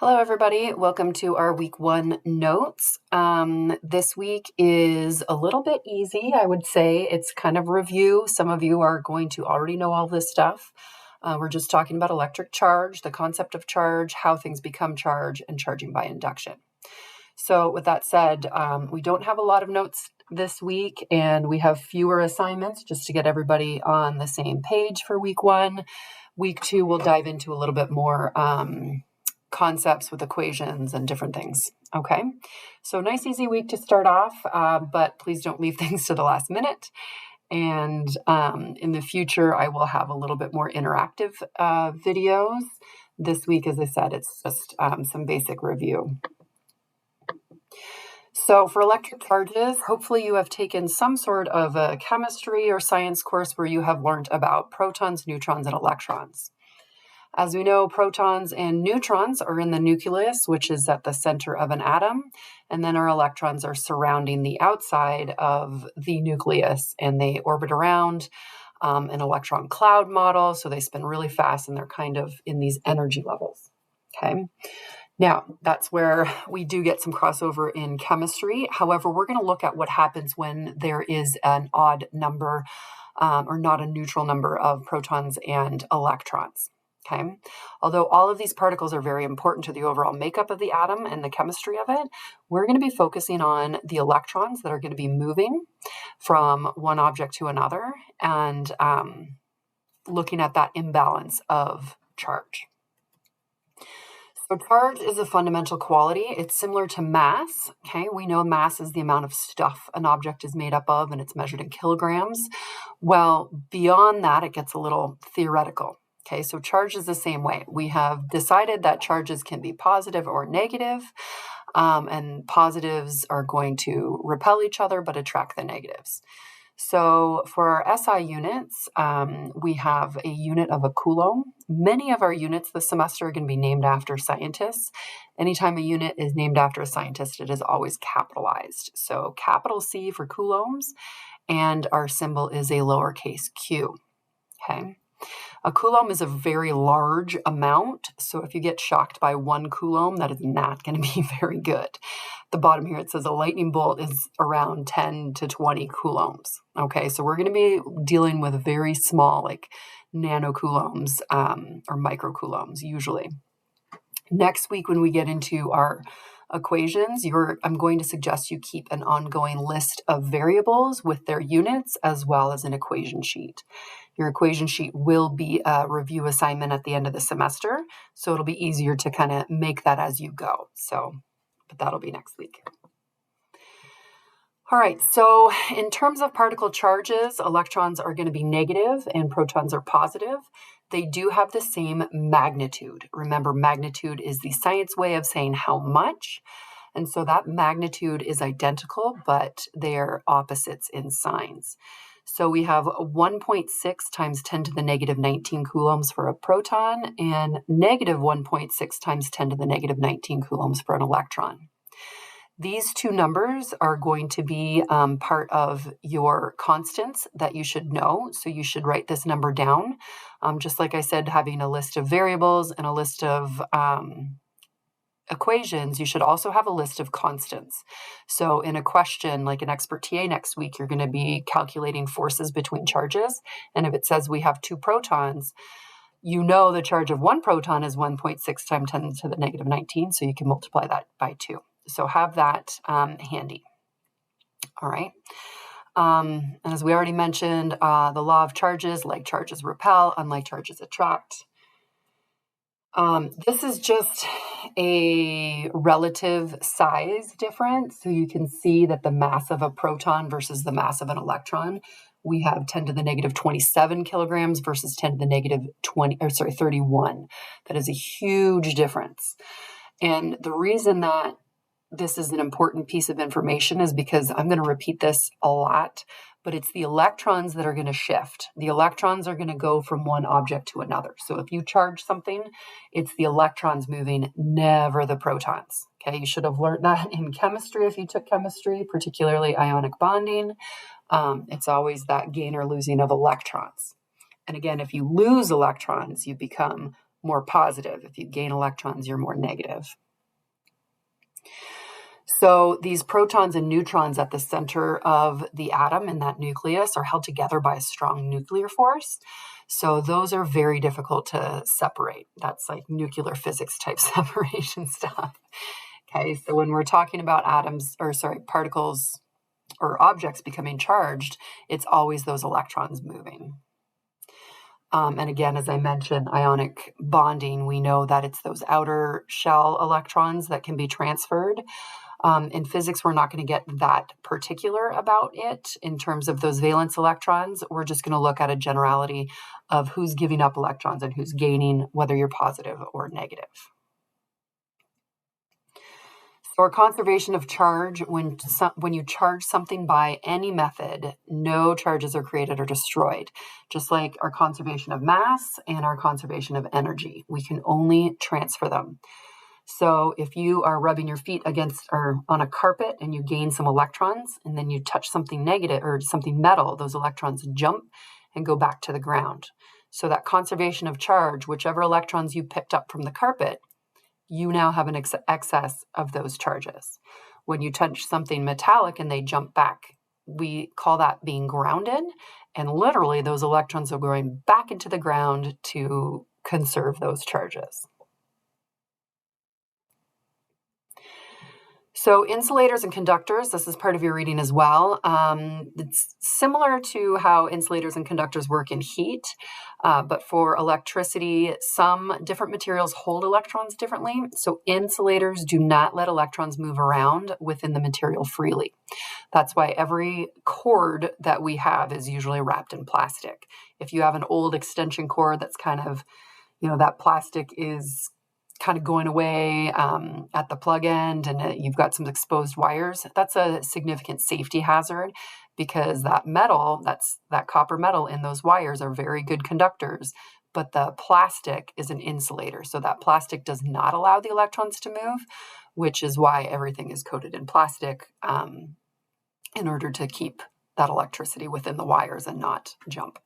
Hello, everybody. Welcome to our week 1 notes. This week is a little bit easy, I would say. It's kind of review. Some of you are going to already know all this stuff. We're just talking about electric charge, the concept of charge, how things become charge, and charging by induction. So with that said, we don't have a lot of notes this week, and we have fewer assignments just to get everybody on the same page for week 1. Week 2, we'll dive into a little bit more concepts with equations and different things. Okay, so nice easy week to start off, but please don't leave things to the last minute. And in the future, I will have a little bit more interactive videos. This week, as I said, it's just some basic review. So for electric charges, hopefully you have taken some sort of a chemistry or science course where you have learned about protons, neutrons, and electrons. As we know, protons and neutrons are in the nucleus, which is at the center of an atom, and then our electrons are surrounding the outside of the nucleus, and they orbit around an electron cloud model, so they spin really fast, and they're kind of in these energy levels, okay? Now, that's where we do get some crossover in chemistry. However, we're going to look at what happens when there is an odd number or not a neutral number of protons and electrons. Okay. Although all of these particles are very important to the overall makeup of the atom and the chemistry of it, we're going to be focusing on the electrons that are going to be moving from one object to another and looking at that imbalance of charge. So charge is a fundamental quality. It's similar to mass. Okay, we know mass is the amount of stuff an object is made up of, and it's measured in kilograms. Well, beyond that, it gets a little theoretical. Okay, so charge is the same way. We have decided that charges can be positive or negative, and positives are going to repel each other but attract the negatives. So for our SI units, we have a unit of a coulomb. Many of our units this semester are going to be named after scientists. Anytime a unit is named after a scientist, it is always capitalized. So capital C for coulombs, and our symbol is a lowercase q. Okay. A coulomb is a very large amount, so if you get shocked by 1 coulomb, that is not going to be very good. The bottom here, it says a lightning bolt is around 10 to 20 coulombs. Okay, so we're going to be dealing with very small, like nanocoulombs or microcoulombs usually. Next week, when we get into our equations, I'm going to suggest you keep an ongoing list of variables with their units as well as an equation sheet. Your equation sheet will be a review assignment at the end of the semester, so it'll be easier to kind of make that as you go. But that'll be next week. All right, so in terms of particle charges, electrons are going to be negative and protons are positive. They do have the same magnitude. Remember, magnitude is the science way of saying how much. And so that magnitude is identical, but they're opposites in signs. So we have 1.6 times 10 to the negative 19 coulombs for a proton and negative 1.6 times 10 to the negative 19 coulombs for an electron. These two numbers are going to be part of your constants that you should know. So you should write this number down. Just like I said, having a list of variables and a list of equations, you should also have a list of constants. So in a question, like an expert TA next week, you're going to be calculating forces between charges. And if it says we have 2 protons, you know the charge of 1 proton is 1.6 times 10 to the negative 19, so you can multiply that by 2. So have that handy. All right. As we already mentioned, the law of charges, like charges repel, unlike charges attract. This is just a relative size difference. So you can see that the mass of a proton versus the mass of an electron, we have 10 to the negative 27 kilograms versus 10 to the negative 31. That is a huge difference. And the reason that this is an important piece of information is because I'm going to repeat this a lot, but it's the electrons that are going to shift. The electrons are going to go from one object to another. So if you charge something, it's the electrons moving, never the protons. Okay, you should have learned that in chemistry if you took chemistry, particularly ionic bonding. It's always that gain or losing of electrons. And again, if you lose electrons, you become more positive. If you gain electrons, you're more negative. So these protons and neutrons at the center of the atom in that nucleus are held together by a strong nuclear force. So those are very difficult to separate. That's like nuclear physics type separation stuff. Okay, so when we're talking about particles or objects becoming charged, it's always those electrons moving. And again, as I mentioned, ionic bonding, we know that it's those outer shell electrons that can be transferred. In physics, we're not going to get that particular about it in terms of those valence electrons. We're just going to look at a generality of who's giving up electrons and who's gaining, whether you're positive or negative. So our conservation of charge, when you charge something by any method, no charges are created or destroyed. Just like our conservation of mass and our conservation of energy, we can only transfer them. So if you are rubbing your feet against or on a carpet and you gain some electrons and then you touch something negative or something metal, those electrons jump and go back to the ground. So that conservation of charge, whichever electrons you picked up from the carpet, you now have an excess of those charges. When you touch something metallic and they jump back, we call that being grounded. And literally those electrons are going back into the ground to conserve those charges. So insulators and conductors, this is part of your reading as well. It's similar to how insulators and conductors work in heat, but for electricity, some different materials hold electrons differently. So insulators do not let electrons move around within the material freely. That's why every cord that we have is usually wrapped in plastic. If you have an old extension cord that's kind of, that plastic is kind of going away at the plug end and you've got some exposed wires, that's a significant safety hazard because that copper metal in those wires are very good conductors, but the plastic is an insulator. So that plastic does not allow the electrons to move, which is why everything is coated in plastic in order to keep that electricity within the wires and not jump.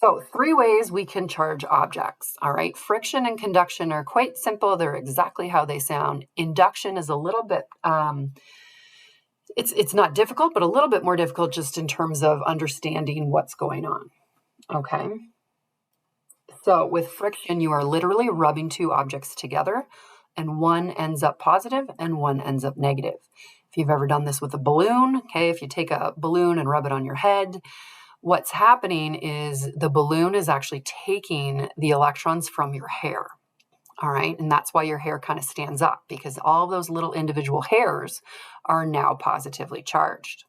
So 3 ways we can charge objects, all right? Friction and conduction are quite simple. They're exactly how they sound. Induction is a little bit, it's not difficult, but a little bit more difficult just in terms of understanding what's going on, okay? So with friction, you are literally rubbing 2 objects together and one ends up positive and one ends up negative. If you've ever done this with a balloon, okay, if you take a balloon and rub it on your head, what's happening is the balloon is actually taking the electrons from your hair, all right? And that's why your hair kind of stands up because all those little individual hairs are now positively charged.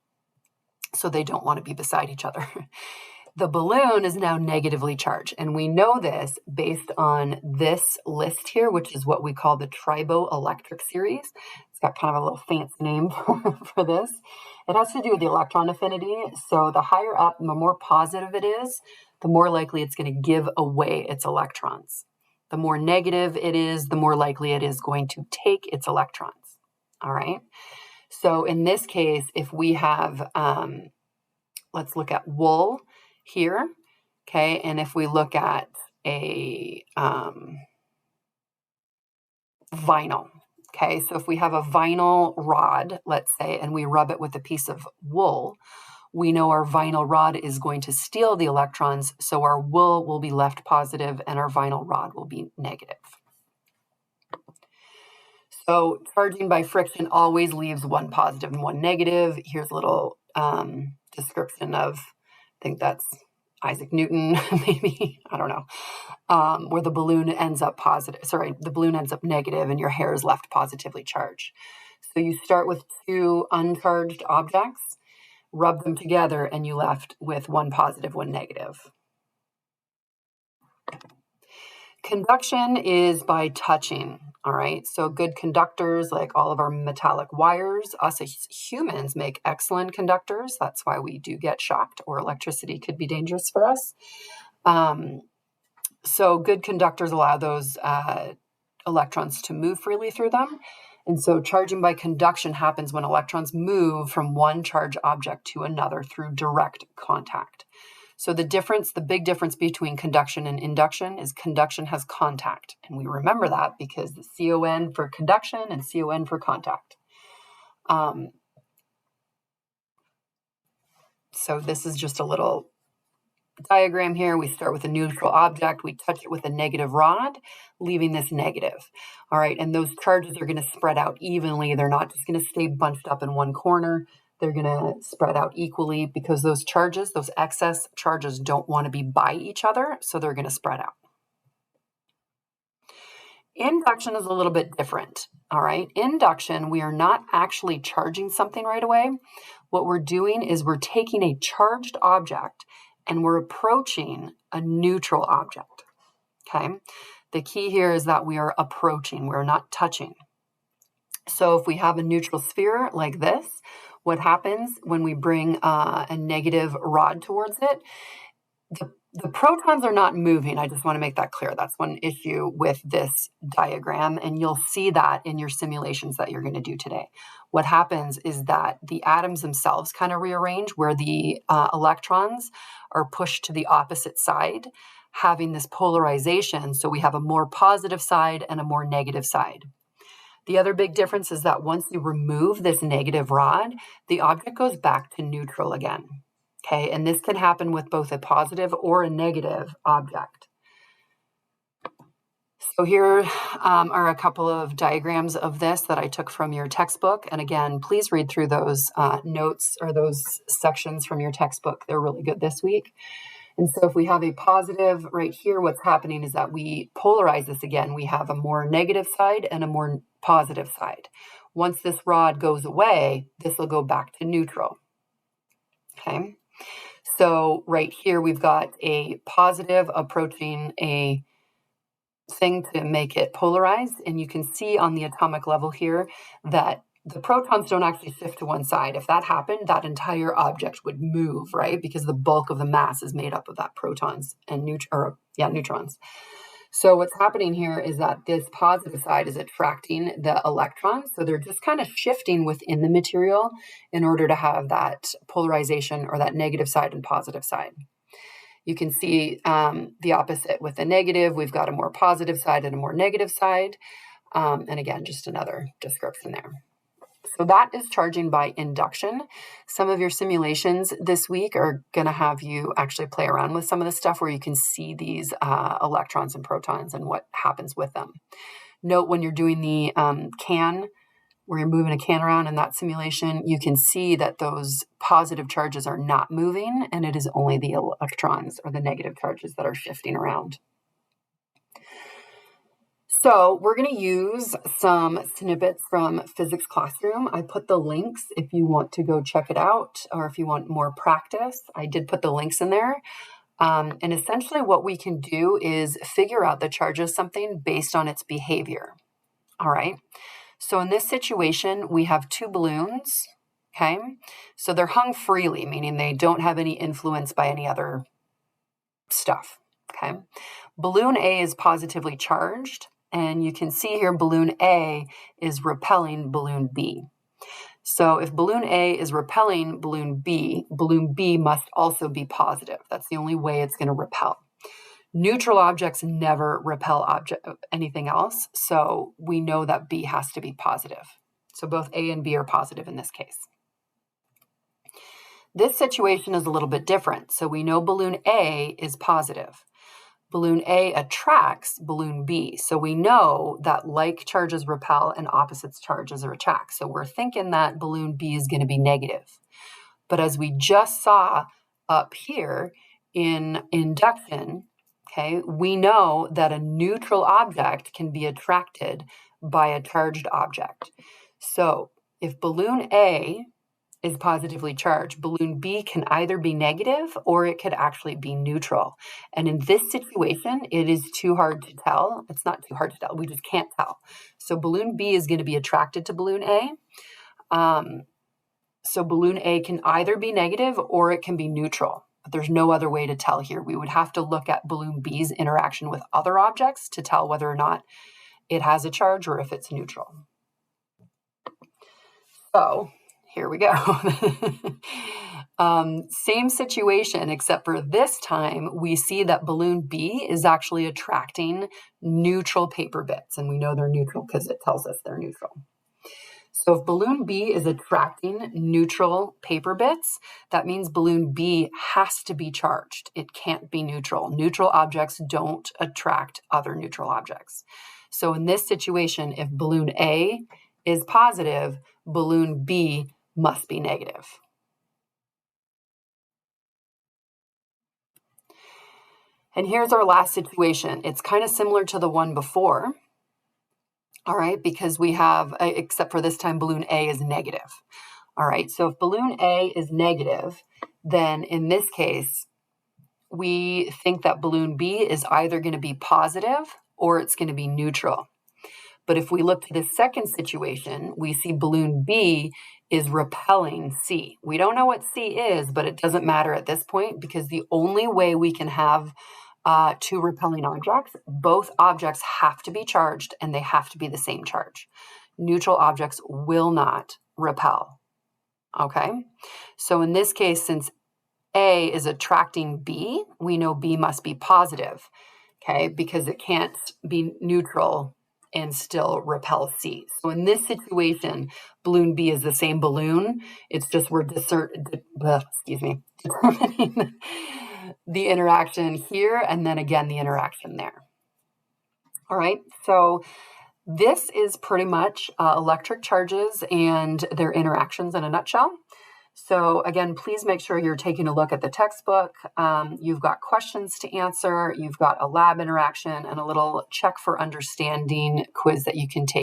So they don't want to be beside each other. The balloon is now negatively charged. And we know this based on this list here, which is what we call the triboelectric series. It's got kind of a little fancy name for this. It has to do with the electron affinity. So the higher up, the more positive it is, the more likely it's going to give away its electrons. The more negative it is, the more likely it is going to take its electrons. All right. So in this case, if we have, let's look at wool here, okay? And if we look at a vinyl, okay? So if we have a vinyl rod, let's say, and we rub it with a piece of wool, we know our vinyl rod is going to steal the electrons, so our wool will be left positive and our vinyl rod will be negative. So charging by friction always leaves one positive and one negative. Here's a little description of, I think that's Isaac Newton, maybe, I don't know, where the balloon ends up the balloon ends up negative and your hair is left positively charged. So you start with 2 uncharged objects, rub them together, and you left with one positive, one negative. Conduction is by touching, all right? So good conductors, like all of our metallic wires, us as humans make excellent conductors. That's why we do get shocked, or electricity could be dangerous for us. So good conductors allow those electrons to move freely through them. And so charging by conduction happens when electrons move from one charged object to another through direct contact. So the big difference between conduction and induction is conduction has contact. And we remember that because the CON for conduction and CON for contact. So this is just a little diagram here. We start with a neutral object. We touch it with a negative rod, leaving this negative. All right, and those charges are going to spread out evenly. They're not just going to stay bunched up in one corner. They're going to spread out equally because those charges, those excess charges, don't want to be by each other, so they're going to spread out. Induction is a little bit different, all right? Induction, we are not actually charging something right away. What we're doing is we're taking a charged object and we're approaching a neutral object, okay? The key here is that we are approaching, we're not touching. So if we have a neutral sphere like this, what happens when we bring a negative rod towards it, the protons are not moving. I just want to make that clear. That's one issue with this diagram, and you'll see that in your simulations that you're going to do today. What happens is that the atoms themselves kind of rearrange where the electrons are pushed to the opposite side, having this polarization. So we have a more positive side and a more negative side. The other big difference is that once you remove this negative rod, the object goes back to neutral again. Okay, and this can happen with both a positive or a negative object. So here are a couple of diagrams of this that I took from your textbook. And again, please read through those notes or those sections from your textbook. They're really good this week. And so if we have a positive right here, what's happening is that we polarize this again. We have a more negative side and a more positive side. Once this rod goes away, this will go back to neutral. Okay. So right here, we've got a positive approaching a thing to make it polarized. And you can see on the atomic level here that the protons don't actually shift to one side. If that happened, that entire object would move, right? Because the bulk of the mass is made up of that protons and neutrons. So what's happening here is that this positive side is attracting the electrons. So they're just kind of shifting within the material in order to have that polarization or that negative side and positive side. You can see the opposite with the negative. We've got a more positive side and a more negative side. And again, just another description there. So that is charging by induction. Some of your simulations this week are going to have you actually play around with some of the stuff where you can see these electrons and protons and what happens with them. Note when you're doing the can, where you're moving a can around in that simulation, you can see that those positive charges are not moving, and it is only the electrons or the negative charges that are shifting around. So we're going to use some snippets from Physics Classroom. I put the links if you want to go check it out, or if you want more practice. I did put the links in there. And essentially what we can do is figure out the charge of something based on its behavior. All right. So in this situation, we have two balloons. Okay. So they're hung freely, meaning they don't have any influence by any other stuff. Okay. Balloon A is positively charged. And you can see here balloon A is repelling balloon B. So if balloon A is repelling balloon B must also be positive. That's the only way it's going to repel. Neutral objects never repel anything else, so we know that B has to be positive. So both A and B are positive in this case. This situation is a little bit different. So we know balloon A is positive. Balloon A attracts balloon B. So we know that like charges repel and opposites charges attract. So we're thinking that balloon B is going to be negative. But as we just saw up here in induction, okay, we know that a neutral object can be attracted by a charged object. So if balloon A is positively charged, balloon B can either be negative or it could actually be neutral. And in this situation, it is too hard to tell. It's not too hard to tell. We just can't tell. So balloon B is going to be attracted to balloon A. So balloon A can either be negative or it can be neutral. But there's no other way to tell here. We would have to look at balloon B's interaction with other objects to tell whether or not it has a charge or if it's neutral. So Here we go. Same situation, except for this time we see that balloon B is actually attracting neutral paper bits, and we know they're neutral because it tells us they're neutral. So if balloon B is attracting neutral paper bits, that means balloon B has to be charged. It can't be neutral. Neutral objects don't attract other neutral objects. So in this situation, if balloon A is positive, balloon B must be negative. And here's our last situation. It's kind of similar to the one before. All right, because we have, except for this time, balloon A is negative. All right, so if balloon A is negative, then in this case, we think that balloon B is either going to be positive or it's going to be neutral. But if we look to the second situation, we see balloon B is repelling C. We don't know what C is, but it doesn't matter at this point because the only way we can have two repelling objects, both objects have to be charged and they have to be the same charge. Neutral objects will not repel. Okay, so in this case, since A is attracting B, we know B must be positive, okay, because it can't be neutral and still repel C. So in this situation, balloon B is the same balloon. It's just we're determining the interaction here and then again the interaction there. All right, so this is pretty much electric charges and their interactions in a nutshell. So again, please make sure you're taking a look at the textbook. You've got questions to answer, you've got a lab interaction, and a little check for understanding quiz that you can take.